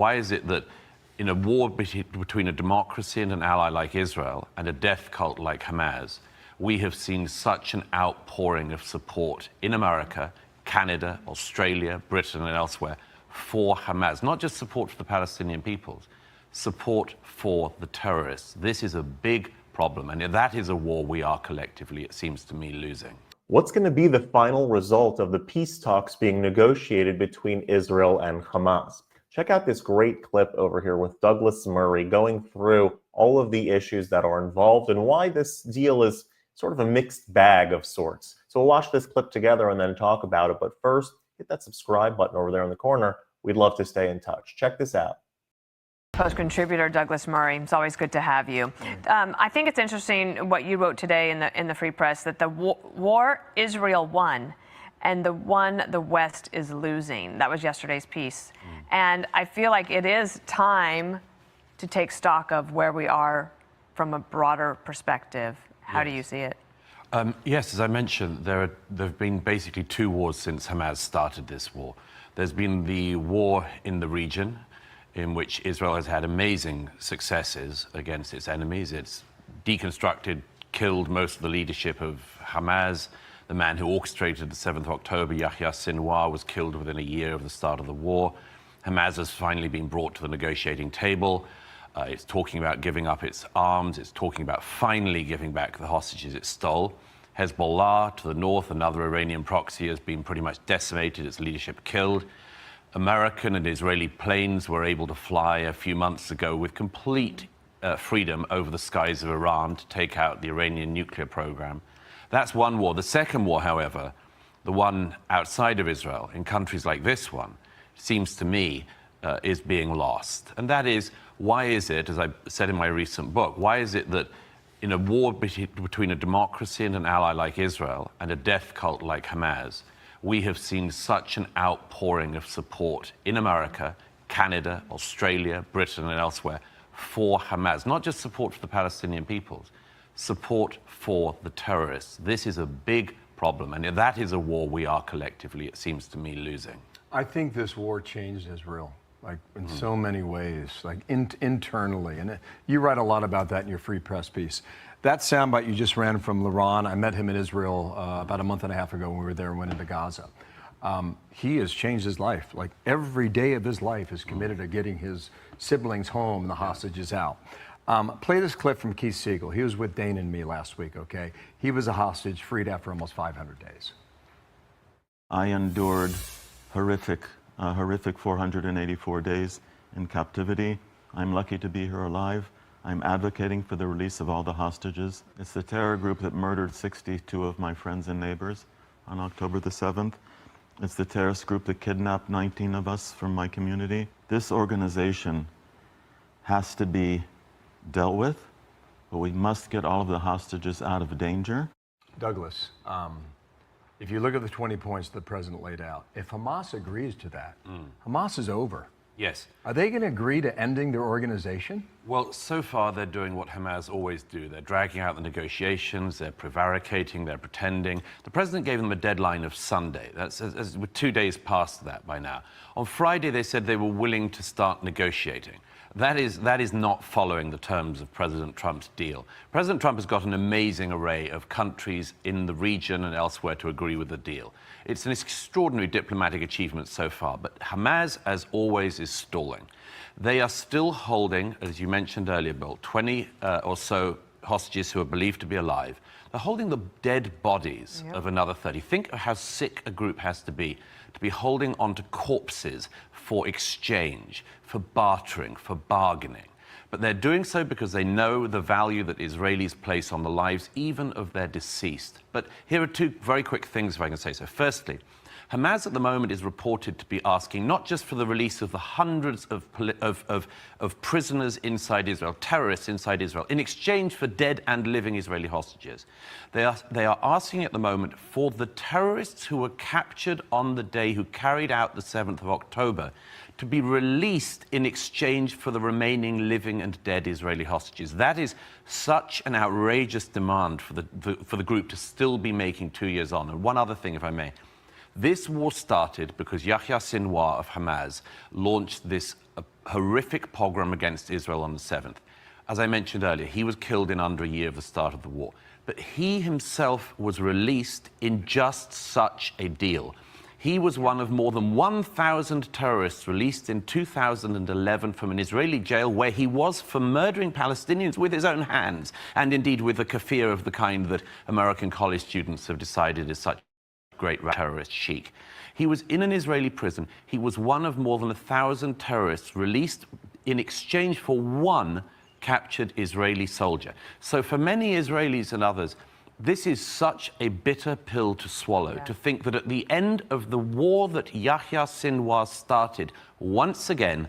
Why is it that in a war between a democracy and an ally like Israel and a death cult like Hamas, we have seen such an outpouring of support in America, Canada, Australia, Britain and elsewhere for Hamas? Not just support for the Palestinian peoples, support for the terrorists. This is a big problem, and that is a war we are collectively, it seems to me, losing. What's going to be the final result of the peace talks being negotiated between Israel and Hamas? Check out this great clip over here with Douglas Murray going through all of the issues that are involved and why this deal is sort of a mixed bag of sorts. So we'll watch this clip together and then talk about it. But first, hit that subscribe button over there in the corner. We'd love to stay in touch. Check this out. Post contributor Douglas Murray, it's always good to have you. I think it's interesting what you wrote today in the Free Press, that the war Israel won and the one the West is losing. That was yesterday's piece. And I feel like it is time to take stock of where we are from a broader perspective. How do you see it? Yes, as I mentioned, there have been basically two wars since Hamas started this war. There's been the war in the region, in which Israel has had amazing successes against its enemies. It's deconstructed, killed most of the leadership of Hamas. The man who orchestrated the 7th of October, Yahya Sinwar, was killed within a year of the start of the war. Hamas has finally been brought to the negotiating table. It's talking about giving up its arms. It's talking about finally giving back the hostages it stole. Hezbollah, to the north, another Iranian proxy, has been pretty much decimated, its leadership killed. American and Israeli planes were able to fly a few months ago with complete freedom over the skies of Iran to take out the Iranian nuclear program. That's one war. The second war, however, the one outside of Israel, in countries like this one, seems to me is being lost. And that is, why is it, as I said in my recent book, why is it that in a war between a democracy and an ally like Israel and a death cult like Hamas, we have seen such an outpouring of support in America, Canada, Australia, Britain and elsewhere for Hamas? Not just support for the Palestinian peoples, support for the terrorists. This is a big problem, and that is a war we are collectively, it seems to me, losing. I think this war changed Israel, like in so many ways, like internally. And you write a lot about that in your Free Press piece. That soundbite you just ran from Laron, I met him in Israel about a month and a half ago when we were there and went into Gaza. He has changed his life. Like every day of his life is committed to getting his siblings home and the hostages out. Play this clip from Keith Siegel. He was with Dane and me last week, okay? He was a hostage freed after almost 500 days. I endured horrific 484 days in captivity. I'm lucky to be here alive. I'm advocating for the release of all the hostages. It's the terror group that murdered 62 of my friends and neighbors on October the 7th. It's the terrorist group that kidnapped 19 of us from my community. This organization has to be dealt with, but we must get all of the hostages out of danger. Douglas, if you look at the 20 points the president laid out, if Hamas agrees to that, Hamas is over. Yes. Are they going to agree to ending their organization? Well, so far they're doing what Hamas always do. They're dragging out the negotiations, they're prevaricating, they're pretending. The president gave them a deadline of Sunday. We're 2 days past that by now. On Friday they said they were willing to start negotiating. That is not following the terms of President Trump's deal. President Trump has got an amazing array of countries in the region and elsewhere to agree with the deal. It's an extraordinary diplomatic achievement so far, but Hamas, as always, is stalling. They are still holding, as you mentioned earlier, Bill, 20 or so hostages who are believed to be alive. They're holding the dead bodies of another 30. Think of how sick a group has to be holding onto corpses for exchange, for bartering, for bargaining. But they're doing so because they know the value that Israelis place on the lives even of their deceased. But here are two very quick things, if I can say so. Firstly, Hamas at the moment is reported to be asking not just for the release of the hundreds of prisoners inside Israel, terrorists inside Israel, in exchange for dead and living Israeli hostages. They are asking at the moment for the terrorists who were captured on the day who carried out the 7th of October to be released in exchange for the remaining living and dead Israeli hostages. That is such an outrageous demand for the group to still be making 2 years on. And one other thing, if I may. This war started because Yahya Sinwar of Hamas launched this horrific pogrom against Israel on the 7th. As I mentioned earlier, he was killed in under a year of the start of the war. But he himself was released in just such a deal. He was one of more than 1,000 terrorists released in 2011 from an Israeli jail where he was for murdering Palestinians with his own hands, and indeed with a kafir of the kind that American college students have decided is such great terrorist chic. He was in an Israeli prison. He was one of more than 1,000 terrorists released in exchange for one captured Israeli soldier. So for many Israelis and others, this is such a bitter pill to swallow, to think that at the end of the war that Yahya Sinwar started, once again,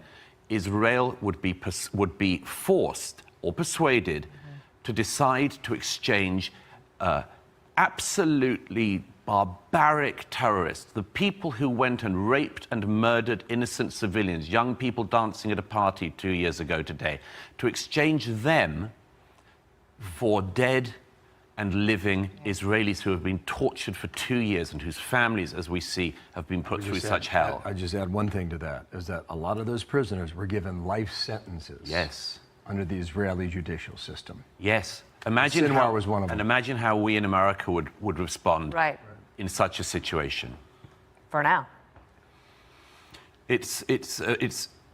Israel would be forced or persuaded to decide to exchange absolutely barbaric terrorists, the people who went and raped and murdered innocent civilians, young people dancing at a party 2 years ago today, to exchange them for dead and living Israelis who have been tortured for 2 years and whose families, as we see, have been put through such hell. I just add one thing to that, is that a lot of those prisoners were given life sentences. Yes. Under the Israeli judicial system. Yes. Imagine Sinwar how, was one of them. and imagine how we in America would respond Right. in such a situation. For now. It's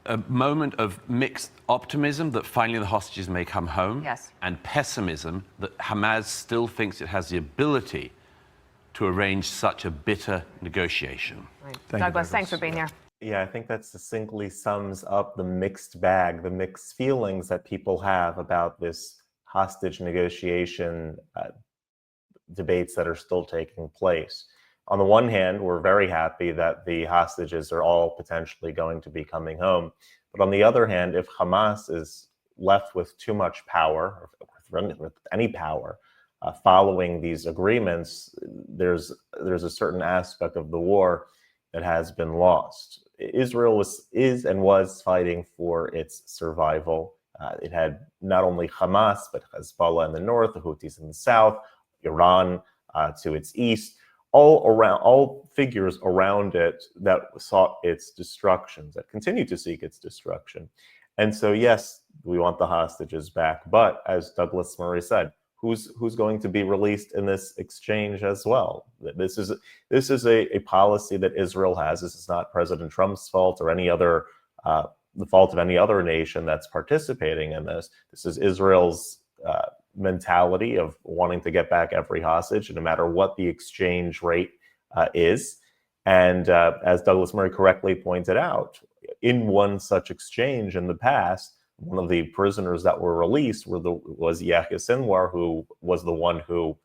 a moment of mixed optimism that finally the hostages may come home, Yes. and pessimism that Hamas still thinks it has the ability to arrange such a bitter negotiation. Right. Thank you, Douglas, thanks for being here. Yeah, I think that succinctly sums up the mixed bag, the mixed feelings that people have about this hostage negotiation debates that are still taking place. On the one hand, we're very happy that the hostages are all potentially going to be coming home. But on the other hand, if Hamas is left with too much power, or with any power, following these agreements, there's a certain aspect of the war that has been lost. Israel is and was fighting for its survival. It had not only Hamas, but Hezbollah in the north, the Houthis in the south, Iran to its east, all figures around it that sought its destruction, that continue to seek its destruction. And so, yes, we want the hostages back. But as Douglas Murray said, who's going to be released in this exchange as well? This is a policy that Israel has. This is not President Trump's fault or any other the fault of any other nation that's participating in this. This is Israel's mentality of wanting to get back every hostage, no matter what the exchange rate is. And as Douglas Murray correctly pointed out, in one such exchange in the past, one of the prisoners that were released was Yahya Sinwar, who was the one who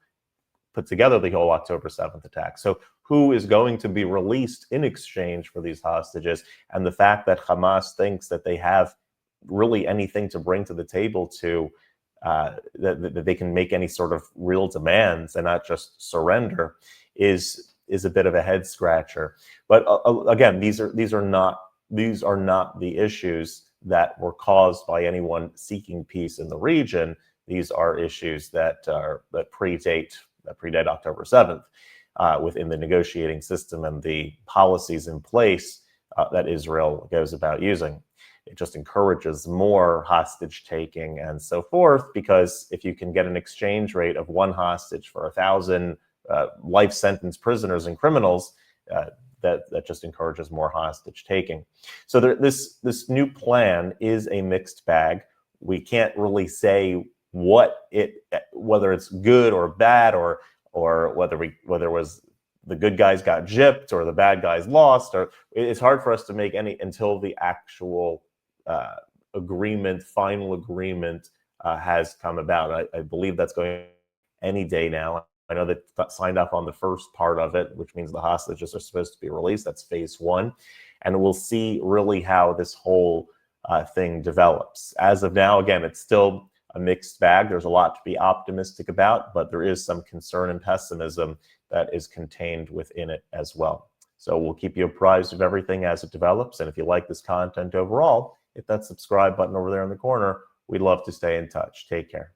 put together the whole October 7th attack. So who is going to be released in exchange for these hostages? And the fact that Hamas thinks that they have really anything to bring to the table to that they can make any sort of real demands and not just surrender is a bit of a head scratcher. But again, these are not the issues that were caused by anyone seeking peace in the region. These are issues that predate October 7th within the negotiating system and the policies in place that Israel goes about using. It just encourages more hostage taking and so forth, because if you can get an exchange rate of one hostage for 1,000 life sentence prisoners and criminals, that just encourages more hostage taking. So this new plan is a mixed bag. We can't really say whether it's good or bad, or whether it was the good guys got gypped or the bad guys lost, or it's hard for us to make any until the actual final agreement has come about. I believe that's going any day now. I know that signed up on the first part of it, which means the hostages are supposed to be released. That's phase one. And we'll see really how this whole thing develops. As of now, again, it's still a mixed bag. There's a lot to be optimistic about, but there is some concern and pessimism that is contained within it as well. So we'll keep you apprised of everything as it develops. And if you like this content overall, hit that subscribe button over there in the corner. We'd love to stay in touch. Take care.